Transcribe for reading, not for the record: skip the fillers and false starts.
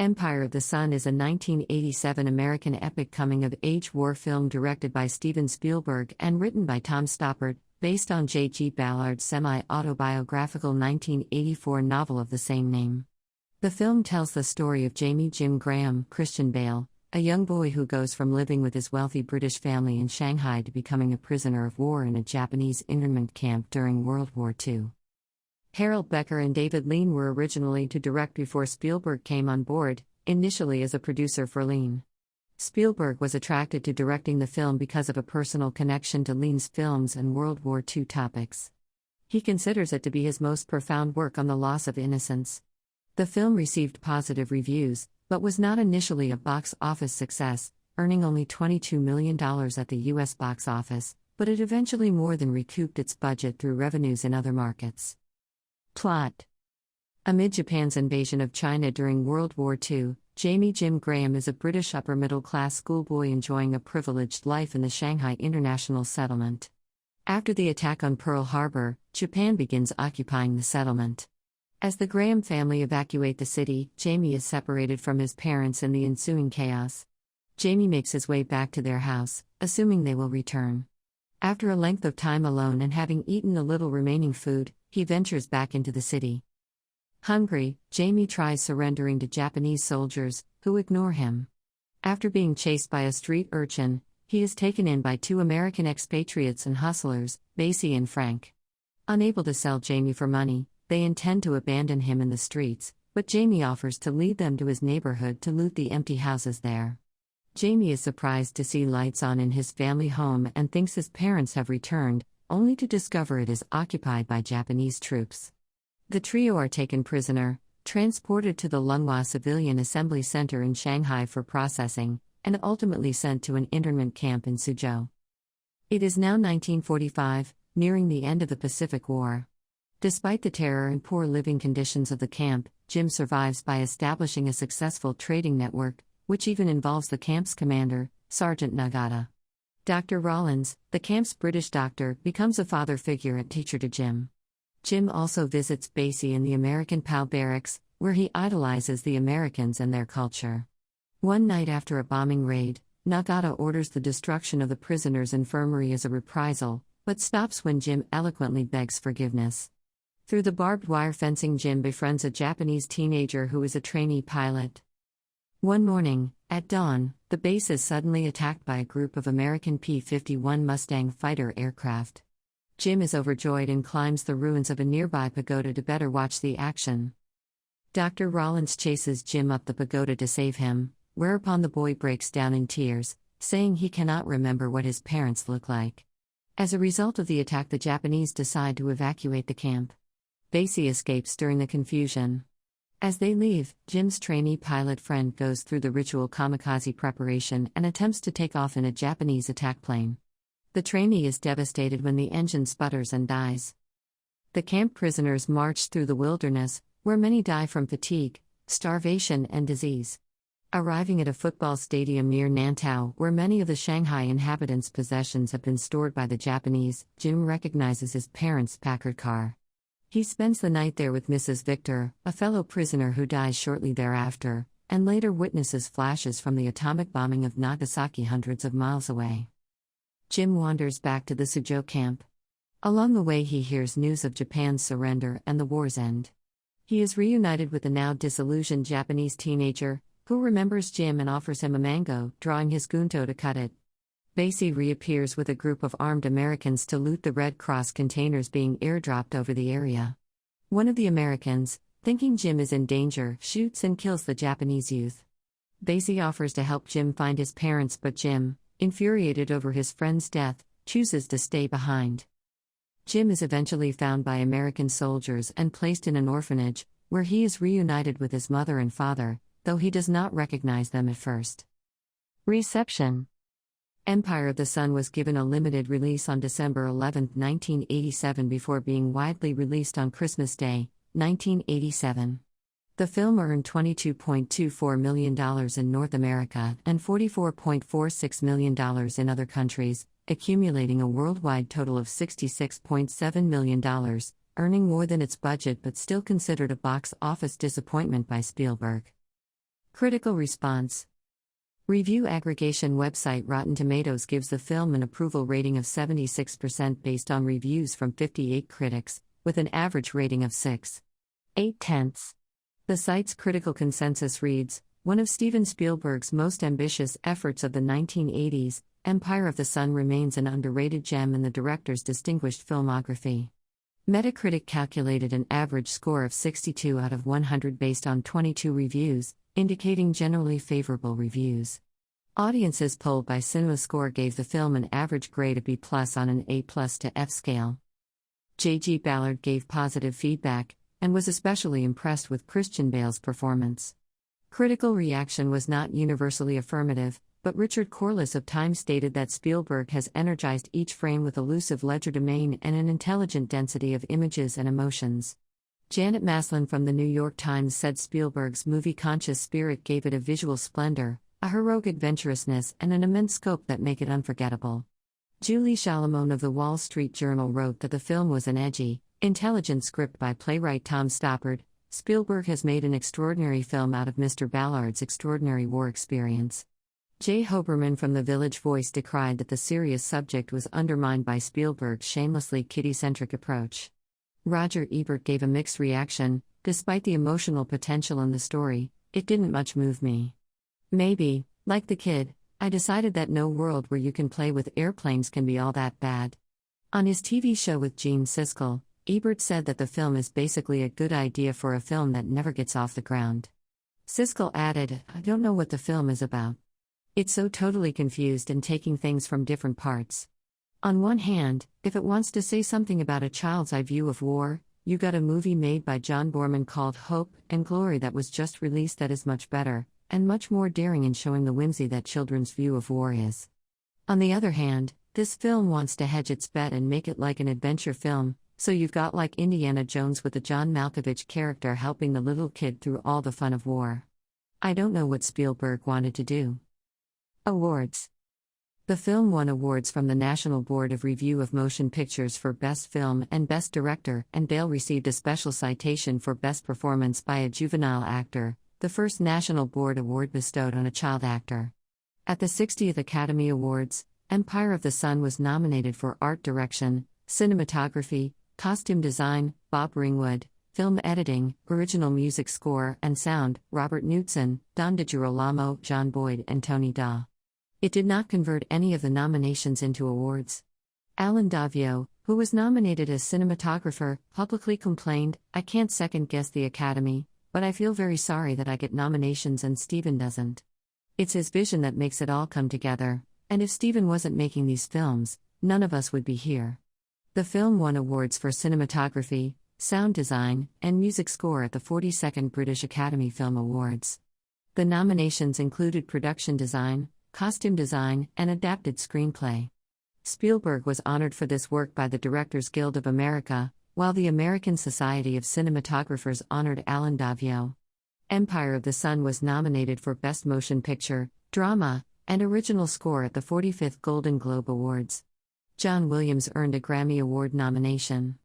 Empire of the Sun is a 1987 American epic coming-of-age war film directed by Steven Spielberg and written by Tom Stoppard, based on J.G. Ballard's semi-autobiographical 1984 novel of the same name. The film tells the story of Jamie Jim Graham, Christian Bale, a young boy who goes from living with his wealthy British family in Shanghai to becoming a prisoner of war in a Japanese internment camp during World War II. Becker and David Lean were originally to direct before Spielberg came on board, initially as a producer for Lean. Spielberg was attracted to directing the film because of a personal connection to Lean's films and World War II topics. He considers it to be his most profound work on the loss of innocence. The film received positive reviews, but was not initially a box office success, earning only $22 million at the U.S. box office, but it eventually more than recouped its budget through revenues in other markets. Plot. Amid Japan's invasion of China during World War II, Jamie Jim Graham is a British upper-middle-class schoolboy enjoying a privileged life in the Shanghai International Settlement. After the attack on Pearl Harbor, Japan begins occupying the settlement. As the Graham family evacuate the city, Jamie is separated from his parents in the ensuing chaos. Jamie makes his way back to their house, assuming they will return. After a length of time alone and having eaten a little remaining food, he ventures back into the city. Hungry, Jamie tries surrendering to Japanese soldiers, who ignore him. After being chased by a street urchin, he is taken in by two American expatriates and hustlers, Basie and Frank. Unable to sell Jamie for money, they intend to abandon him in the streets, but Jamie offers to lead them to his neighborhood to loot the empty houses there. Jamie is surprised to see lights on in his family home and thinks his parents have returned, only to discover it is occupied by Japanese troops. The trio are taken prisoner, transported to the Lunghua Civilian Assembly Center in Shanghai for processing, and ultimately sent to an internment camp in Suzhou. It is now 1945, nearing the end of the Pacific War. Despite the terror and poor living conditions of the camp, Jim survives by establishing a successful trading network, which even involves the camp's commander, Sergeant Nagata. Dr. Rollins, the camp's British doctor, becomes a father figure and teacher to Jim. Jim also visits Basie in the American POW barracks, where he idolizes the Americans and their culture. One night after a bombing raid, Nagata orders the destruction of the prisoners' infirmary as a reprisal, but stops when Jim eloquently begs forgiveness. Through the barbed wire fencing, Jim befriends a Japanese teenager who is a trainee pilot. One morning, at dawn, the base is suddenly attacked by a group of American P-51 Mustang fighter aircraft. Jim is overjoyed and climbs the ruins of a nearby pagoda to better watch the action. Dr. Rollins chases Jim up the pagoda to save him, whereupon the boy breaks down in tears, saying he cannot remember what his parents look like. As a result of the attack, the Japanese decide to evacuate the camp. Basie escapes during the confusion. As they leave, Jim's trainee pilot friend goes through the ritual kamikaze preparation and attempts to take off in a Japanese attack plane. The trainee is devastated when the engine sputters and dies. The camp prisoners march through the wilderness, where many die from fatigue, starvation, and disease. Arriving at a football stadium near Nantao, where many of the Shanghai inhabitants' possessions have been stored by the Japanese, Jim recognizes his parents' Packard car. He spends the night there with Mrs. Victor, a fellow prisoner who dies shortly thereafter, and later witnesses flashes from the atomic bombing of Nagasaki hundreds of miles away. Jim wanders back to the Suzhou camp. Along the way, he hears news of Japan's surrender and the war's end. He is reunited with the now disillusioned Japanese teenager, who remembers Jim and offers him a mango, drawing his gunto to cut it. Basie reappears with a group of armed Americans to loot the Red Cross containers being airdropped over the area. One of the Americans, thinking Jim is in danger, shoots and kills the Japanese youth. Basie offers to help Jim find his parents, but Jim, infuriated over his friend's death, chooses to stay behind. Jim is eventually found by American soldiers and placed in an orphanage, where he is reunited with his mother and father, though he does not recognize them at first. Reception. Empire of the Sun was given a limited release on December 11, 1987 before being widely released on Christmas Day, 1987. The film earned $22.24 million in North America and $44.46 million in other countries, accumulating a worldwide total of $66.7 million, earning more than its budget but still considered a box office disappointment by Spielberg. Critical response. Review aggregation website Rotten Tomatoes gives the film an approval rating of 76% based on reviews from 58 critics, with an average rating of 6.8. The site's critical consensus reads, "One of Steven Spielberg's most ambitious efforts of the 1980s, Empire of the Sun remains an underrated gem in the director's distinguished filmography." Metacritic calculated an average score of 62 out of 100 based on 22 reviews, indicating generally favorable reviews. Audiences polled by CinemaScore gave the film an average grade of B+ on an A+ to F scale. J.G. Ballard gave positive feedback, and was especially impressed with Christian Bale's performance. Critical reaction was not universally affirmative, but Richard Corliss of Time stated that Spielberg has energized each frame with elusive legerdemain and an intelligent density of images and emotions. Janet Maslin from the New York Times said Spielberg's movie-conscious spirit gave it a visual splendor, a heroic adventurousness, and an immense scope that make it unforgettable. Julie Chalamone of the Wall Street Journal wrote that the film was an edgy, intelligent script by playwright Tom Stoppard. Spielberg has made an extraordinary film out of Mr. Ballard's extraordinary war experience. Jay Hoberman from The Village Voice decried that the serious subject was undermined by Spielberg's shamelessly kiddie-centric approach. Roger Ebert gave a mixed reaction. "Despite the emotional potential in the story, it didn't much move me. Maybe, like the kid, I decided that no world where you can play with airplanes can be all that bad." On his TV show with Gene Siskel, Ebert said that the film is basically a good idea for a film that never gets off the ground. Siskel added, "I don't know what the film is about. It's so totally confused and taking things from different parts. On one hand, if it wants to say something about a child's eye view of war, you got a movie made by John Borman called Hope and Glory that was just released that is much better, and much more daring in showing the whimsy that children's view of war is. On the other hand, this film wants to hedge its bet and make it like an adventure film, so you've got like Indiana Jones with the John Malkovich character helping the little kid through all the fun of war. I don't know what Spielberg wanted to do." Awards. The film won awards from the National Board of Review of Motion Pictures for Best Film and Best Director, and Bale received a special citation for Best Performance by a Juvenile Actor, the first National Board Award bestowed on a child actor. At the 60th Academy Awards, Empire of the Sun was nominated for Art Direction, Cinematography, Costume Design, Bob Ringwood, Film Editing, Original Music Score, and Sound, Robert Knudsen, Don DeGirolamo, John Boyd, and Tony Daw. It did not convert any of the nominations into awards. Alan Davio, who was nominated as cinematographer, publicly complained, "I can't second-guess the Academy, but I feel very sorry that I get nominations and Steven doesn't. It's his vision that makes it all come together, and if Steven wasn't making these films, none of us would be here." The film won awards for cinematography, sound design, and music score at the 42nd British Academy Film Awards. The nominations included production design, costume design, and adapted screenplay. Spielberg was honored for this work by the Directors Guild of America, while the American Society of Cinematographers honored Alan Davio. Empire of the Sun was nominated for Best Motion Picture, Drama, and Original Score at the 45th Golden Globe Awards. John Williams earned a Grammy Award nomination.